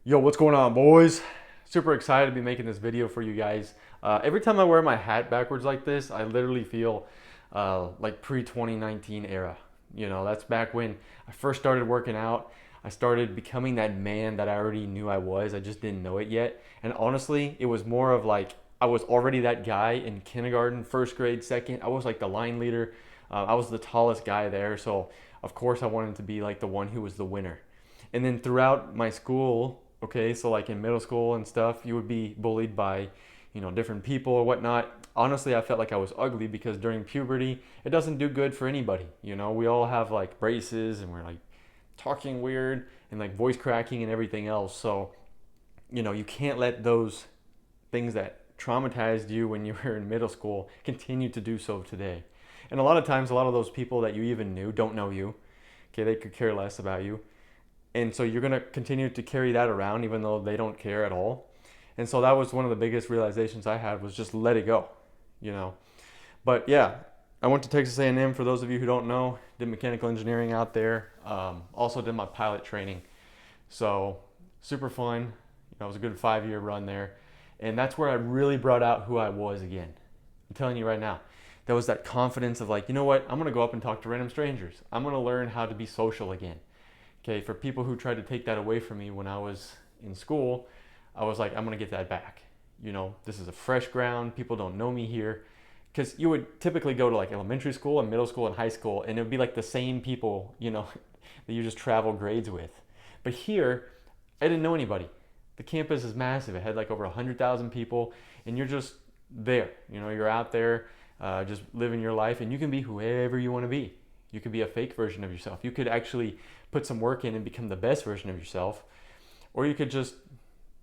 Yo, what's going on, boys? Super excited to be making this video for you guys. Every time I wear my hat backwards like this, I literally feel like pre-2019 era. You know, that's back when I first started working out. I started becoming that man that I already knew I was. I just didn't know it yet. And honestly, it was more of like I was already that guy in kindergarten, first grade, second. I was like the line leader. I was the tallest guy there. So, of course, I wanted to be like the one who was the winner. And then throughout my school, okay, so like in middle school and stuff, you would be bullied by, different people or whatnot. Honestly, I felt like I was ugly because during puberty, it doesn't do good for anybody. We all have like braces and we're like talking weird and like voice cracking and everything else. So, you can't let those things that traumatized you when you were in middle school continue to do so today. And a lot of times, a lot of those people that you even knew don't know you. Okay, they could care less about you. And so you're going to continue to carry that around even though they don't care at all. And so that was one of the biggest realizations I had, was just let it go, you know. But yeah, I went to Texas A&M. For those of you who don't know, did mechanical engineering out there. Also did my pilot training. So super fun. It was a good 5-year run there. And that's where I really brought out who I was again. I'm telling you right now. There was that confidence of like, you know what? I'm going to go up and talk to random strangers. I'm going to learn how to be social again. Okay, for people who tried to take that away from me when I was in school, I was like, I'm gonna get that back. This is a fresh ground. People don't know me here. Because you would typically go to like elementary school and middle school and high school, and it would be like the same people, that you just travel grades with. But here, I didn't know anybody. The campus is massive. It had like over 100,000 people, and you're just there. You're out there just living your life, and you can be whoever you want to be. You could be a fake version of yourself. You could actually put some work in and become the best version of yourself. Or you could just,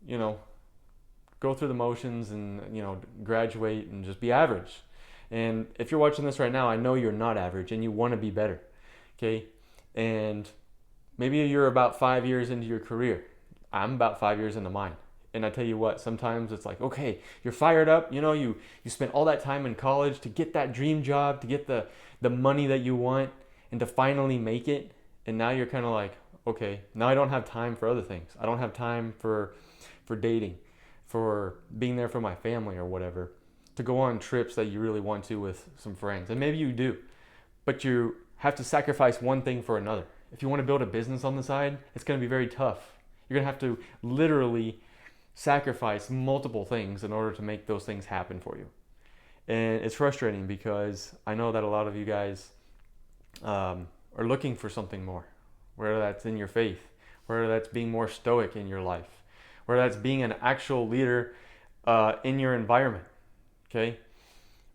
go through the motions and, graduate and just be average. And if you're watching this right now, I know you're not average and you want to be better. Okay? And maybe you're about 5 years into your career. I'm about 5 years into mine. And I tell you what, sometimes it's like, okay, you're fired up. You spent all that time in college to get that dream job, to get the money that you want, and to finally make it. And now you're kind of like, okay, now I don't have time for other things. I don't have time for dating, for being there for my family or whatever, to go on trips that you really want to with some friends. And maybe you do, but you have to sacrifice one thing for another. If you want to build a business on the side, it's going to be very tough. You're going to have to literally sacrifice multiple things in order to make those things happen for you. And it's frustrating because I know that a lot of you guys are looking for something more, whether that's in your faith, whether that's being more stoic in your life, whether that's being an actual leader in your environment, okay?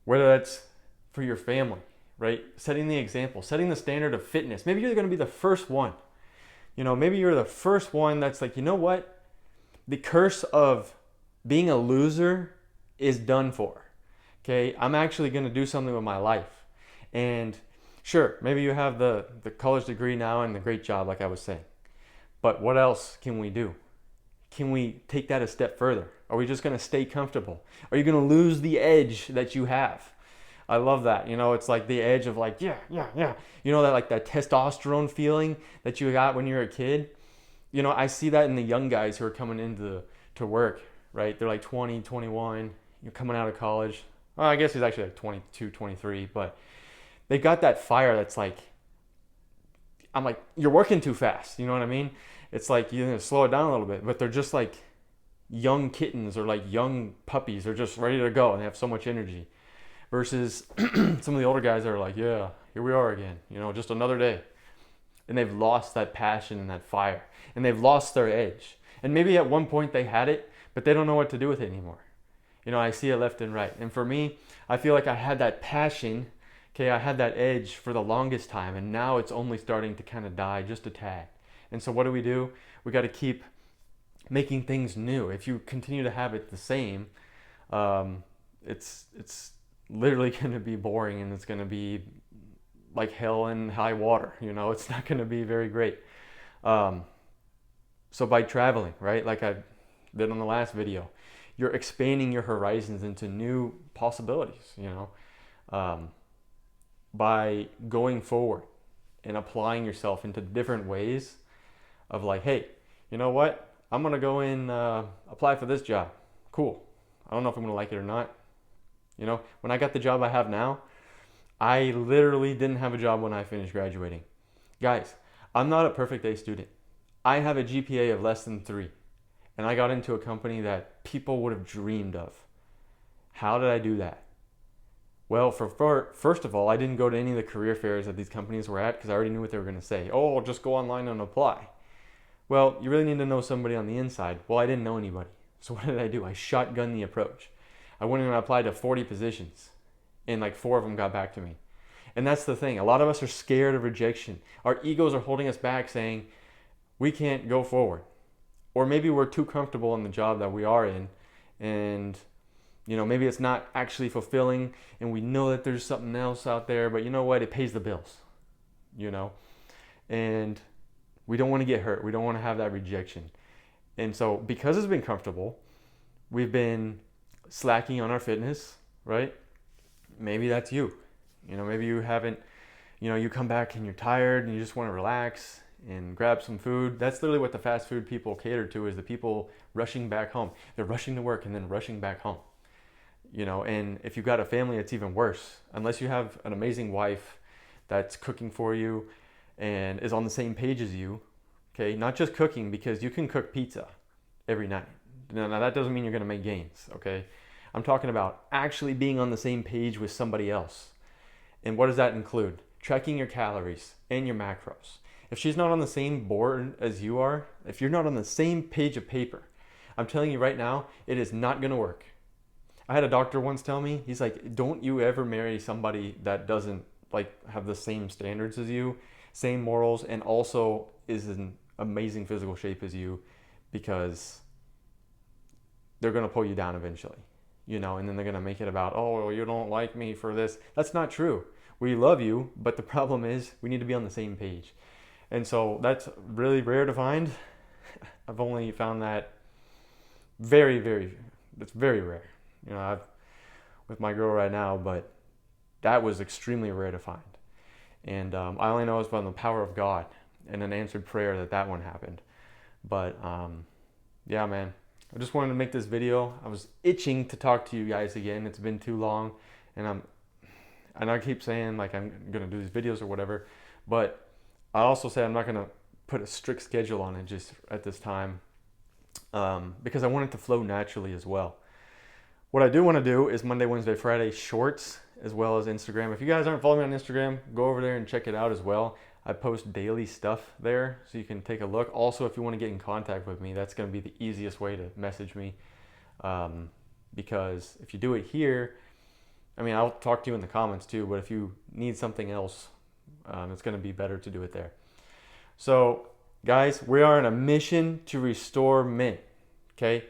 Whether that's for your family, right? Setting the example, setting the standard of fitness. Maybe you're going to be the first one. Maybe you're the first one that's like, you know what? The curse of being a loser is done for. Okay, I'm actually going to do something with my life. And sure, maybe you have the college degree now and the great job, like I was saying. But what else can we do? Can we take that a step further? Are we just going to stay comfortable? Are you going to lose the edge that you have? I love that. It's like the edge of like, yeah, yeah, yeah. That like that testosterone feeling that you got when you were a kid. I see that in the young guys who are coming into to work, right? They're like 20, 21, you're coming out of college. Well, I guess he's actually like 22, 23, but they got that fire that's like, I'm like, you're working too fast. You know what I mean? It's like, you need to slow it down a little bit, but they're just like young kittens or like young puppies. They're just ready to go and they have so much energy. Versus some of the older guys that are like, yeah, here we are again, just another day. And they've lost that passion and that fire. And they've lost their edge. And maybe at one point they had it, but they don't know what to do with it anymore. I see it left and right. And for me, I feel like I had that passion. Okay, I had that edge for the longest time. And now it's only starting to kind of die just a tad. And so what do? We got to keep making things new. If you continue to have it the same, it's literally going to be boring and it's going to be like hell in high water. It's not going to be very great. So by traveling, right, like I did on the last video, you're expanding your horizons into new possibilities, by going forward and applying yourself into different ways of like, hey, you know what? I'm going to go and apply for this job. Cool. I don't know if I'm going to like it or not. You know, when I got the job I have now, I literally didn't have a job when I finished graduating. Guys, I'm not a perfect A student. I have a GPA of less than 3, and I got into a company that people would have dreamed of. How did I do that? Well, first of all, I didn't go to any of the career fairs that these companies were at because I already knew what they were going to say. Oh, just go online and apply. Well, you really need to know somebody on the inside. Well, I didn't know anybody. So what did I do? I shotgunned the approach. I went and applied to 40 positions, and like 4 of them got back to me. And that's the thing. A lot of us are scared of rejection. Our egos are holding us back saying, we can't go forward. Or maybe we're too comfortable in the job that we are in, and you know, maybe it's not actually fulfilling, and we know that there's something else out there, but you know what? It pays the bills, you know? And we don't want to get hurt. We don't want to have that rejection. And so because it's been comfortable, we've been slacking on our fitness, right? Maybe that's you. You know, maybe you haven't, you know, you come back and you're tired and you just want to relax and grab some food. That's literally what the fast food people cater to, is the people rushing back home. They're rushing to work and then rushing back home. You know, and if you've got a family, it's even worse. Unless you have an amazing wife that's cooking for you and is on the same page as you, okay? Not just cooking, because you can cook pizza every night. Now that doesn't mean you're gonna make gains, okay? I'm talking about actually being on the same page with somebody else. And what does that include? Tracking your calories and your macros. If she's not on the same board as you are, if you're not on the same page of paper, I'm telling you right now, it is not gonna work. I had a doctor once tell me, he's like, don't you ever marry somebody that doesn't like have the same standards as you, same morals, and also is in amazing physical shape as you, because they're going to pull you down eventually, you know, and then they're going to make it about, oh, you don't like me for this. That's not true. We love you, but the problem is we need to be on the same page. And so that's really rare to find. I've only found that it's very rare. You know, I've with my girl right now, but that was extremely rare to find. And I only know it's by the power of God and an answered prayer that one happened. But yeah, man, I just wanted to make this video. I was itching to talk to you guys again. It's been too long, and I keep saying like I'm gonna do these videos or whatever, but I also say I'm not gonna put a strict schedule on it just at this time, because I want it to flow naturally as well. What I do want to do is Monday, Wednesday, Friday shorts, as well as Instagram. If you guys aren't following me on Instagram, go over there and check it out as well. I post daily stuff there, so you can take a look. Also, if you want to get in contact with me, that's going to be the easiest way to message me. Because if you do it here, I mean, I'll talk to you in the comments too, but if you need something else, it's going to be better to do it there. So, guys, we are on a mission to restore men, okay?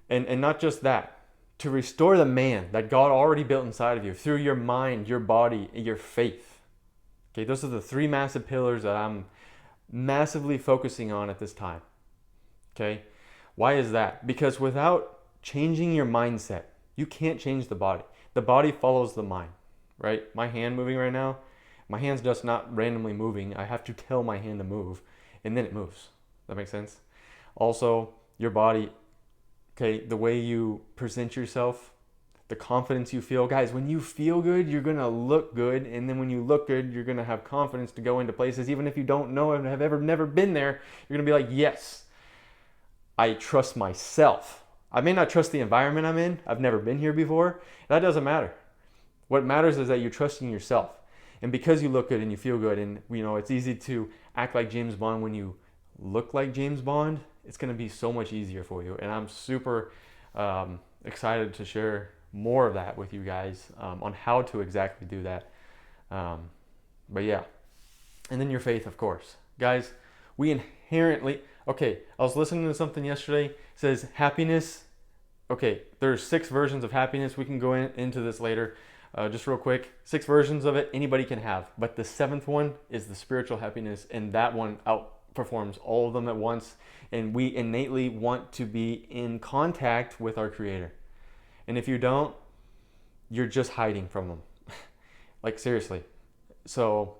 And not just that. To restore the man that God already built inside of you through your mind, your body, and your faith. Okay, those are the 3 massive pillars that I'm massively focusing on at this time. Okay, why is that? Because without changing your mindset, you can't change the body. The body follows the mind, right? My hand moving right now, my hand's just not randomly moving. I have to tell my hand to move, and then it moves. That makes sense? Also, your body, okay, the way you present yourself, the confidence you feel. Guys, when you feel good, you're going to look good. And then when you look good, you're going to have confidence to go into places. Even if you don't know and have never been there, you're going to be like, yes, I trust myself. I may not trust the environment I'm in. I've never been here before. That doesn't matter. What matters is that you're trusting yourself. And because you look good and you feel good, and you know, it's easy to act like James Bond when you look like James Bond, it's going to be so much easier for you. And I'm super excited to share more of that with you guys on how to exactly do that. But yeah, and then your faith, of course. Guys, we inherently, okay, I was listening to something yesterday. It says happiness. Okay, there's 6 versions of happiness. We can go into this later. Just real quick, 6 versions of it anybody can have. But the 7th one is the spiritual happiness, and that one outperforms all of them at once. And we innately want to be in contact with our Creator. And if you don't, you're just hiding from Him. Like, seriously. So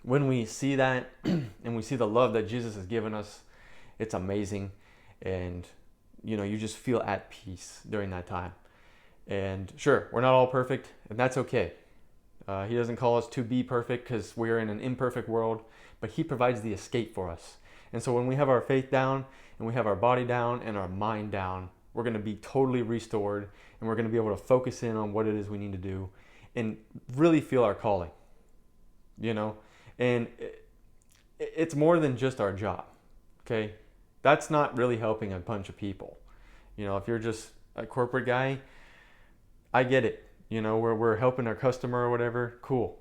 when we see that and we see the love that Jesus has given us, it's amazing. and you just feel at peace during that time. And sure, we're not all perfect, and that's okay. He doesn't call us to be perfect because we're in an imperfect world, but he provides the escape for us. And so when we have our faith down and we have our body down and our mind down, we're going to be totally restored, and we're going to be able to focus in on what it is we need to do and really feel our calling, and it's more than just our job. Okay, that's not really helping a bunch of people. If you're just a corporate guy, I get it. We're helping our customer or whatever. Cool,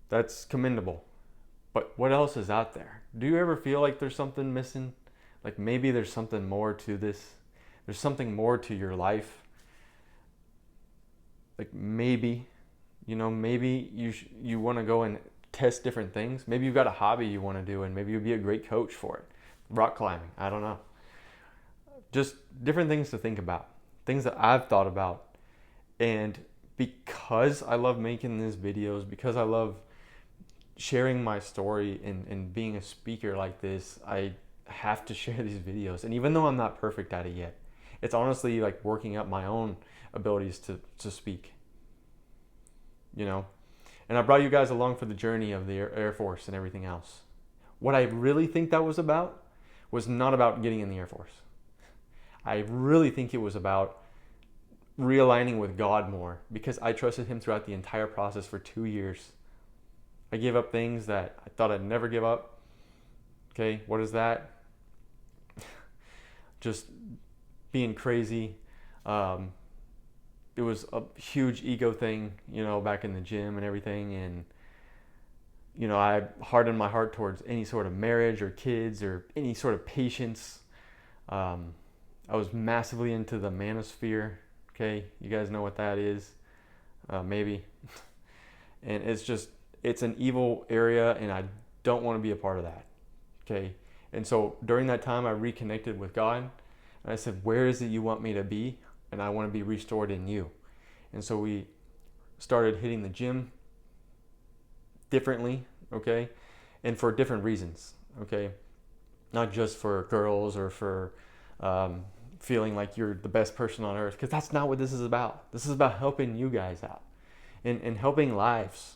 that's commendable. But what else is out there? Do you ever feel like there's something missing? Like maybe there's something more to this. There's something more to your life. Like maybe you want to go and test different things. Maybe you've got a hobby you want to do, and maybe you'd be a great coach for it. Rock climbing, I don't know. Just different things to think about, things that I've thought about. And because I love making these videos, because I love sharing my story and being a speaker like this, I have to share these videos. And even though I'm not perfect at it yet, it's honestly like working up my own abilities to speak. And I brought you guys along for the journey of the Air Force and everything else. What I really think that was about was not about getting in the Air Force. I really think it was about realigning with God more, because I trusted him throughout the entire process for 2 years. I gave up things that I thought I'd never give up. Okay, what is that? Just being crazy. It was a huge ego thing, back in the gym and everything. And, I hardened my heart towards any sort of marriage or kids or any sort of patience. I was massively into the manosphere. Okay, you guys know what that is, maybe. And it's an evil area, and I don't want to be a part of that. Okay, and so during that time, I reconnected with God, and I said, where is it you want me to be? And I want to be restored in you. And so we started hitting the gym differently, okay, and for different reasons, okay, not just for girls or for feeling like you're the best person on earth, because that's not what this is about. This is about helping you guys out and helping lives,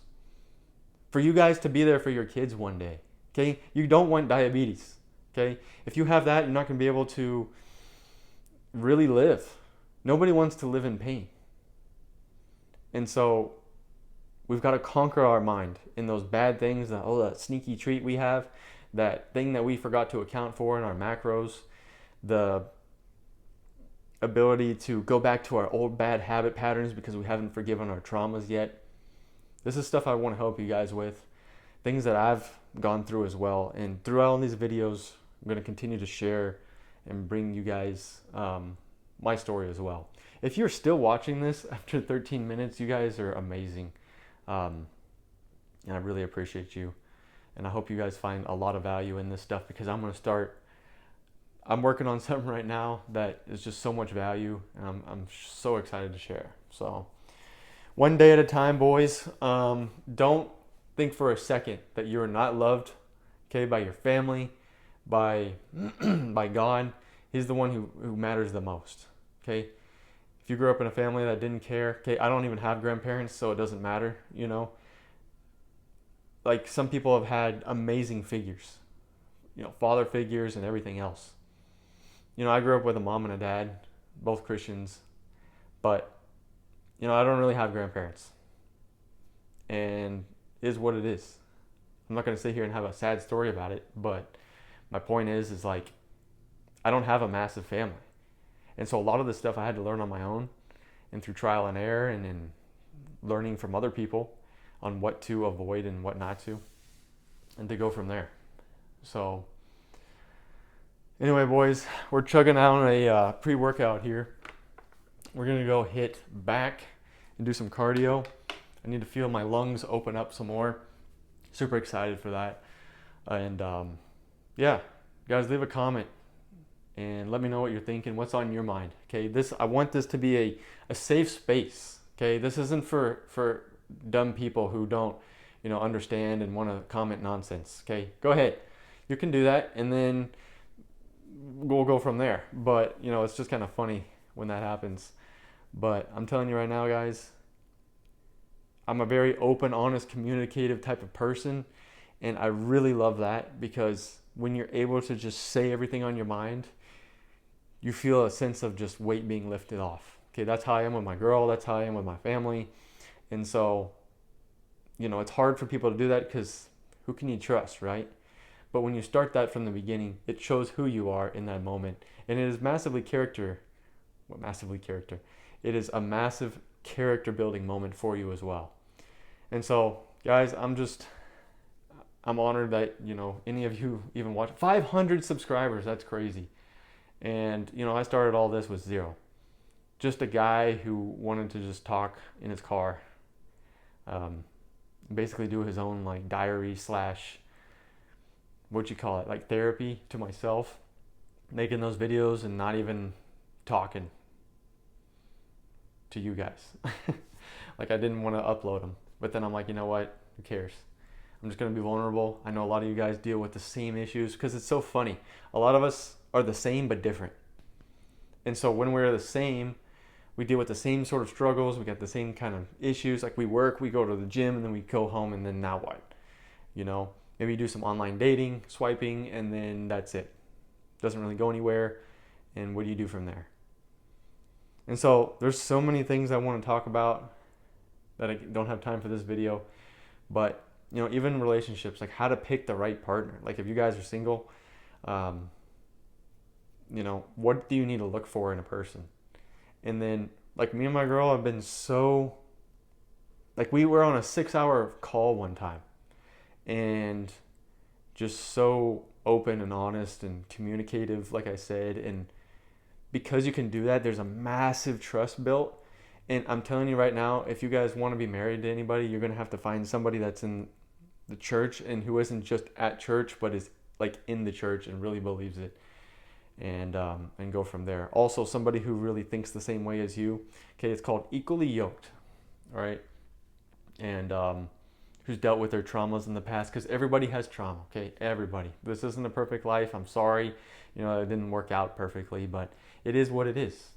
for you guys to be there for your kids one day. Okay, you don't want diabetes. Okay, if you have that, you're not going to be able to really live. Nobody wants to live in pain. And so we've got to conquer our mind in those bad things, that sneaky treat we have, that thing that we forgot to account for in our macros, the ability to go back to our old bad habit patterns because we haven't forgiven our traumas yet. This is stuff I want to help you guys with, things that I've gone through as well. And throughout all these videos, I'm going to continue to share and bring you guys my story as well. If you're still watching this after 13 minutes, you guys are amazing. And I really appreciate you. And I hope you guys find a lot of value in this stuff, because I'm working on something right now that is just so much value, and I'm so excited to share. So one day at a time, boys. Don't think for a second that you're not loved, okay, by your family, by by God. He's the one who matters the most, okay? If you grew up in a family that didn't care, okay, I don't even have grandparents, so it doesn't matter, Like some people have had amazing figures, father figures and everything else. I grew up with a mom and a dad, both Christians, but, I don't really have grandparents. And it is what it is. I'm not going to sit here and have a sad story about it, but my point is like, I don't have a massive family. And so a lot of this stuff I had to learn on my own, and through trial and error, and in learning from other people on what to avoid and what not to, and to go from there. So anyway, boys, we're chugging out a pre-workout here. We're going to go hit back and do some cardio. I need to feel my lungs open up some more. Super excited for that. And yeah, guys, leave a comment and let me know what you're thinking, what's on your mind. Okay, I want this to be a safe space. Okay, this isn't for dumb people who don't understand and want to comment nonsense. Okay, go ahead, you can do that, and then we'll go from there. But you know, it's just kind of funny when that happens. But I'm telling you right now, guys, I'm a very open, honest, communicative type of person, and I really love that, because when you're able to just say everything on your mind, you feel a sense of just weight being lifted off. Okay, that's how I am with my girl, that's how I am with my family. And so, you know, it's hard for people to do that because who can you trust, right? But when you start that from the beginning, it shows who you are in that moment. And it is massively character, well, massively character. It is a massive character building moment for you as well. And so, guys, I'm honored that, you know, any of you even watch. 500 subscribers, that's crazy. And, you know, I started all this with 0. Just a guy who wanted to just talk in his car. Basically do his own like diary slash, what you call it, like therapy to myself. Making those videos and not even talking to you guys. Like I didn't want to upload them. But then I'm like, you know what? Who cares? I'm just going to be vulnerable. I know a lot of you guys deal with the same issues because it's so funny. A lot of us are the same but different. And so when we're the same, we deal with the same sort of struggles. We got the same kind of issues. Like we work, we go to the gym, and then we go home, and then now what? You know, maybe you do some online dating, swiping, and then that's it. Doesn't really go anywhere. And what do you do from there? And so there's so many things I want to talk about that I don't have time for this video. But, you know, even relationships, like how to pick the right partner. Like if you guys are single, you know, what do you need to look for in a person? And then, like me and my girl have been so, like we were on a 6-hour call one time, and just so open and honest and communicative, like I said. And because you can do that, there's a massive trust built. And I'm telling you right now, if you guys want to be married to anybody, you're going to have to find somebody that's in the church and who isn't just at church, but is like in the church and really believes it. And go from there. Also, somebody who really thinks the same way as you. Okay, it's called equally yoked. All right, and who's dealt with their traumas in the past, because everybody has trauma. Okay, everybody. This isn't a perfect life. I'm sorry, you know, it didn't work out perfectly, but it is what it is,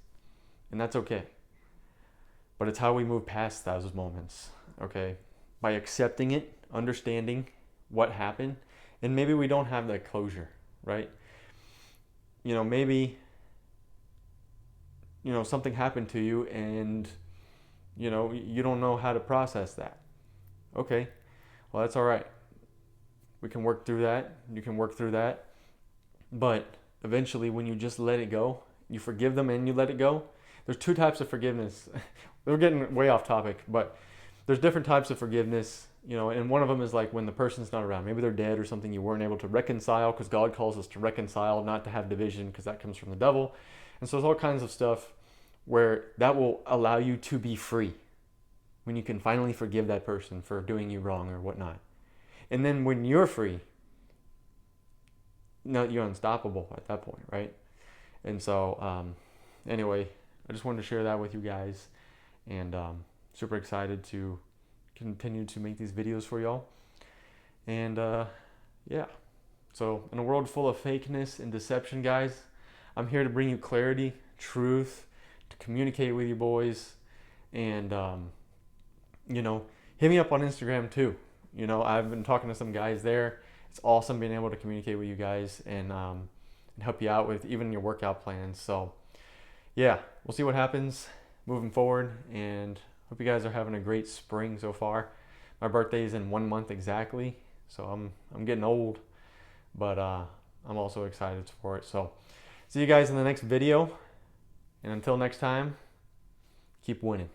and that's okay. But it's how we move past those moments. Okay, by accepting it, understanding what happened, and maybe we don't have that closure, right? You know, maybe, you know, something happened to you and, you know, you don't know how to process that. Okay, well, that's all right. We can work through that. You can work through that. But eventually, when you just let it go, you forgive them and you let it go. There's 2 types of forgiveness. We're getting way off topic, but there's different types of forgiveness. You know, and one of them is like when the person's not around. Maybe they're dead or something, you weren't able to reconcile, because God calls us to reconcile, not to have division, because that comes from the devil. And so there's all kinds of stuff where that will allow you to be free, when you can finally forgive that person for doing you wrong or whatnot. And then when you're free, no, you're unstoppable at that point, right? And so anyway, I just wanted to share that with you guys, and super excited to continue to make these videos for y'all. And yeah, so in a world full of fakeness and deception, guys, I'm here to bring you clarity, truth, to communicate with you boys. And you know, hit me up on Instagram too. You know, I've been talking to some guys there. It's awesome being able to communicate with you guys and help you out with even your workout plans. So yeah, we'll see what happens moving forward, and hope you guys are having a great spring so far. My birthday is in 1 month exactly, so I'm getting old, but I'm also excited for it. So see you guys in the next video, and until next time, keep winning.